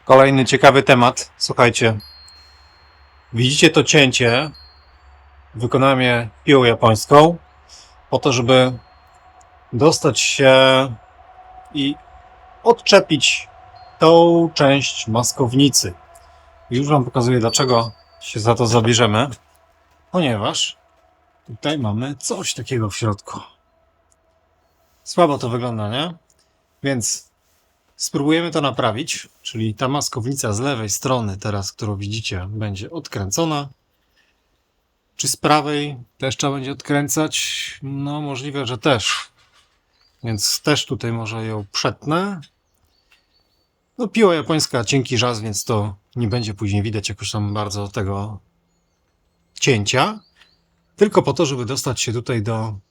Kolejny ciekawy temat. Słuchajcie, widzicie to cięcie? Wykonałem je piłą japońską po to, żeby dostać się i odczepić tą część maskownicy. Już Wam pokazuję, dlaczego się za to zabierzemy. Ponieważ tutaj mamy coś takiego w środku. Słabo to wygląda, nie? Więc spróbujemy to naprawić, czyli ta maskownica z lewej strony teraz, którą widzicie, będzie odkręcona. Czy z prawej też trzeba będzie odkręcać? No możliwe, że też. Więc też tutaj może ją przetnę. No piła japońska, cienki żaz, więc to nie będzie później widać jakoś tam bardzo tego cięcia. Tylko po to, żeby dostać się tutaj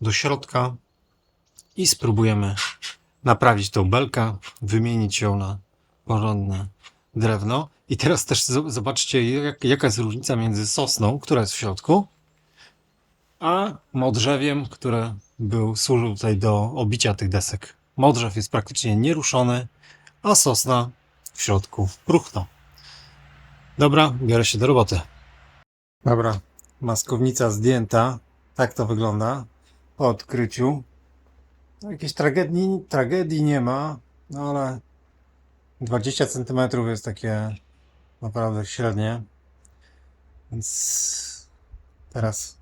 do środka i spróbujemy naprawić tą belkę, wymienić ją na porządne drewno. I teraz też zobaczcie, jaka jest różnica między sosną, która jest w środku, a modrzewiem, które służył tutaj do obicia tych desek. Modrzew jest praktycznie nieruszony, a sosna w środku próchno. Dobra, biorę się do roboty. Dobra, maskownica zdjęta. Tak to wygląda po odkryciu. Jakiejś tragedii nie ma, no ale 20 cm jest takie naprawdę średnie. Więc teraz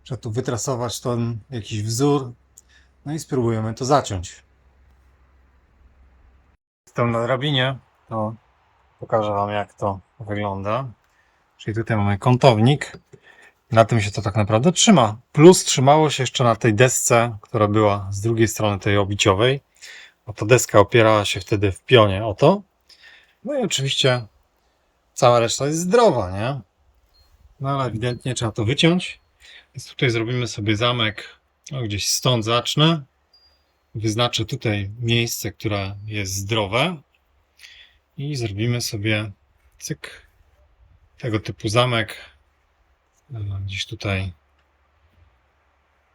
trzeba tu wytrasować ten jakiś wzór. No i spróbujemy to zaciąć. Jestem na drabinie, to pokażę Wam, jak to wygląda. Czyli tutaj mamy kątownik. Na tym się to tak naprawdę trzyma. Plus trzymało się jeszcze na tej desce, która była z drugiej strony tej obiciowej. Bo ta deska opierała się wtedy w pionie o to. No i oczywiście cała reszta jest zdrowa, nie? No ale ewidentnie trzeba to wyciąć. Więc tutaj zrobimy sobie zamek. No, gdzieś stąd zacznę. Wyznaczę tutaj miejsce, które jest zdrowe. I zrobimy sobie cyk. Tego typu zamek. Gdzieś tutaj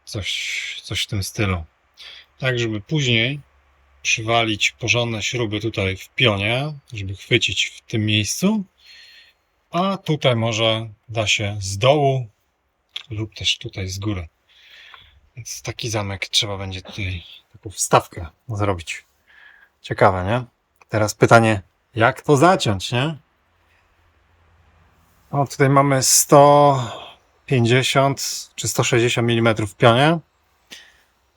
coś w tym stylu. Tak, żeby później przywalić porządne śruby tutaj w pionie, żeby chwycić w tym miejscu. A tutaj może da się z dołu lub też tutaj z góry. Więc taki zamek trzeba będzie tutaj taką wstawkę zrobić. Ciekawe, nie? Teraz pytanie, jak to zaciąć, nie? O, tutaj mamy 150 czy 160 mm w pionie.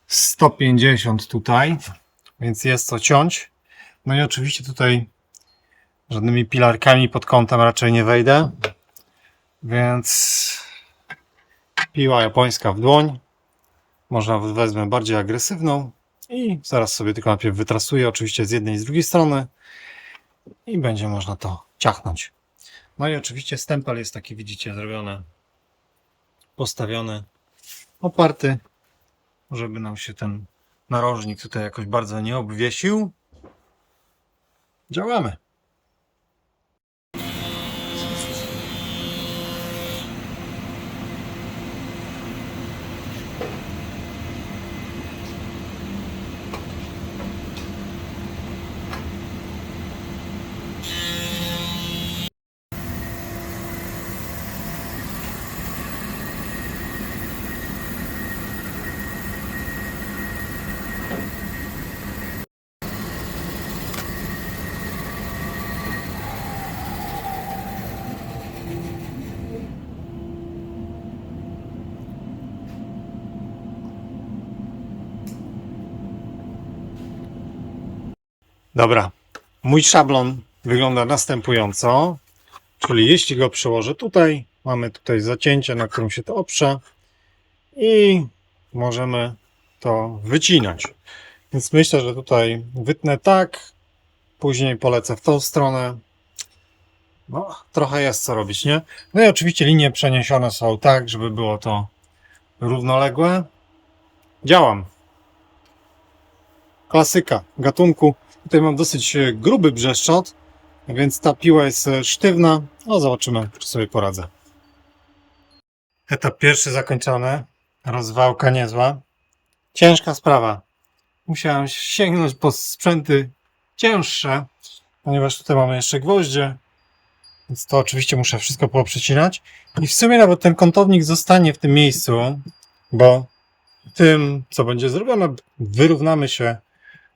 150 tutaj, więc jest co ciąć. No i oczywiście tutaj żadnymi pilarkami pod kątem raczej nie wejdę. Więc piła japońska w dłoń. Można wezmę bardziej agresywną i zaraz sobie tylko najpierw wytrasuję, oczywiście z jednej i z drugiej strony i będzie można to ciachnąć. No i oczywiście stempel jest taki, widzicie, zrobiony, postawiony, oparty, żeby nam się ten narożnik tutaj jakoś bardzo nie obwiesił. Działamy. Dobra, mój szablon wygląda następująco, czyli jeśli go przełożę tutaj, mamy tutaj zacięcie, na którym się to oprze i możemy to wycinać. Więc myślę, że tutaj wytnę tak, później polecę w tą stronę. No, trochę jest co robić, nie? No i oczywiście linie przeniesione są tak, żeby było to równoległe. Działam. Klasyka gatunku. Tutaj mam dosyć gruby brzeszczot, więc ta piła jest sztywna. No zobaczymy, czy sobie poradzę. Etap pierwszy zakończony. Rozwałka niezła. Ciężka sprawa. Musiałem sięgnąć po sprzęty cięższe, ponieważ tutaj mamy jeszcze gwoździe, więc to oczywiście muszę wszystko poprzecinać. I w sumie nawet ten kątownik zostanie w tym miejscu, bo tym, co będzie zrobione, wyrównamy się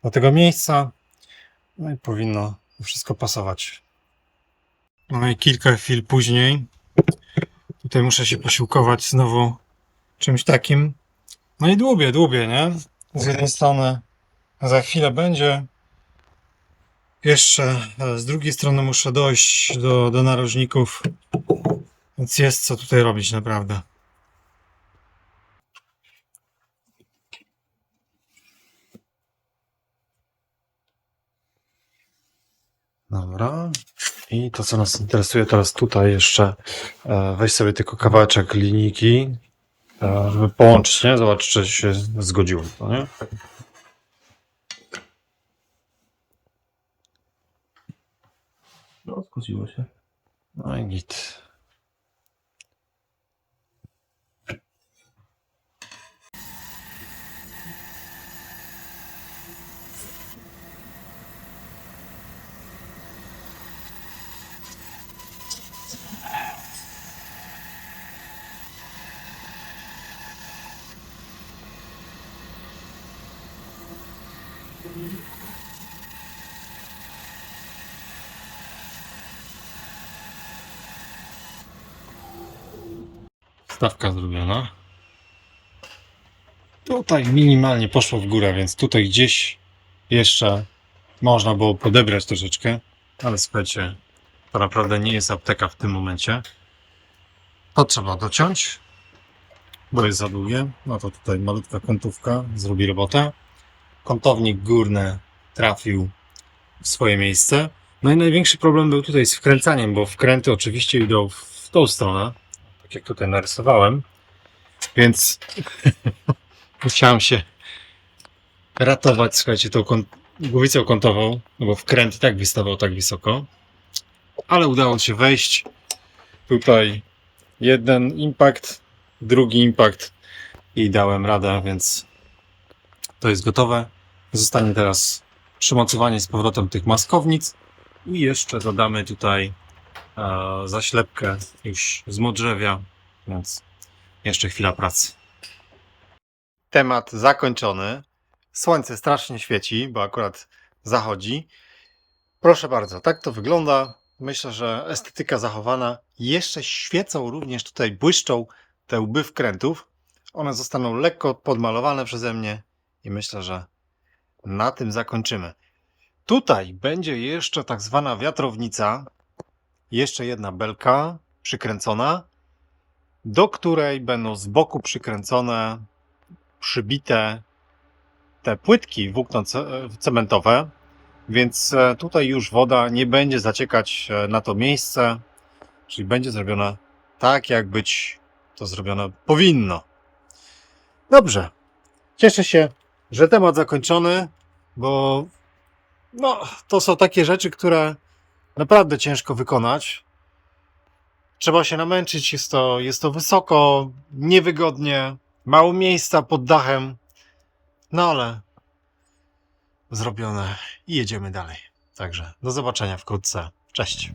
do tego miejsca. No i powinno wszystko pasować. No i kilka chwil później tutaj muszę się posiłkować znowu czymś takim. No i dłubię, nie? Z jednej strony za chwilę będzie. Jeszcze z drugiej strony muszę dojść do narożników. Więc jest co tutaj robić naprawdę. Dobra. I to, co nas interesuje teraz tutaj jeszcze, weź sobie tylko kawałeczek linijki, żeby połączyć, nie? Zobacz, czy się zgodziło to, nie? No, zgodziło się. No i git. Stawka zrobiona. Tutaj minimalnie poszło w górę, więc tutaj gdzieś jeszcze można było podebrać troszeczkę, ale słuchajcie, to naprawdę nie jest apteka w tym momencie. To trzeba dociąć, bo jest za długie. No to tutaj malutka kątówka zrobi robotę. Kątownik górny trafił w swoje miejsce. No i największy problem był tutaj z wkręcaniem, bo wkręty oczywiście idą w tą stronę, tak jak tutaj narysowałem, więc musiałem się ratować, słuchajcie, tą głowicą kątową, no bo wkręt i tak wystawał tak wysoko, ale udało się wejść. Tutaj jeden impact, drugi impact i dałem radę, więc to jest gotowe. Zostanie teraz przymocowanie z powrotem tych maskownic i jeszcze dodamy tutaj zaślepkę już z modrzewia, więc jeszcze chwila pracy. Temat zakończony. Słońce strasznie świeci, bo akurat zachodzi. Proszę bardzo, tak to wygląda. Myślę, że estetyka zachowana. Jeszcze świecą również tutaj, błyszczą te łby wkrętów. One zostaną lekko podmalowane przeze mnie i myślę, że na tym zakończymy. Tutaj będzie jeszcze tak zwana wiatrownica. Jeszcze jedna belka przykręcona, do której będą z boku przykręcone, przybite te płytki włókno cementowe, więc tutaj już woda nie będzie zaciekać na to miejsce, czyli będzie zrobiona tak, jak być to zrobione powinno. Dobrze. Cieszę się, że temat zakończony, bo no, to są takie rzeczy, które naprawdę ciężko wykonać. Trzeba się namęczyć, jest to wysoko, niewygodnie, mało miejsca pod dachem, no ale zrobione i jedziemy dalej. Także do zobaczenia wkrótce. Cześć.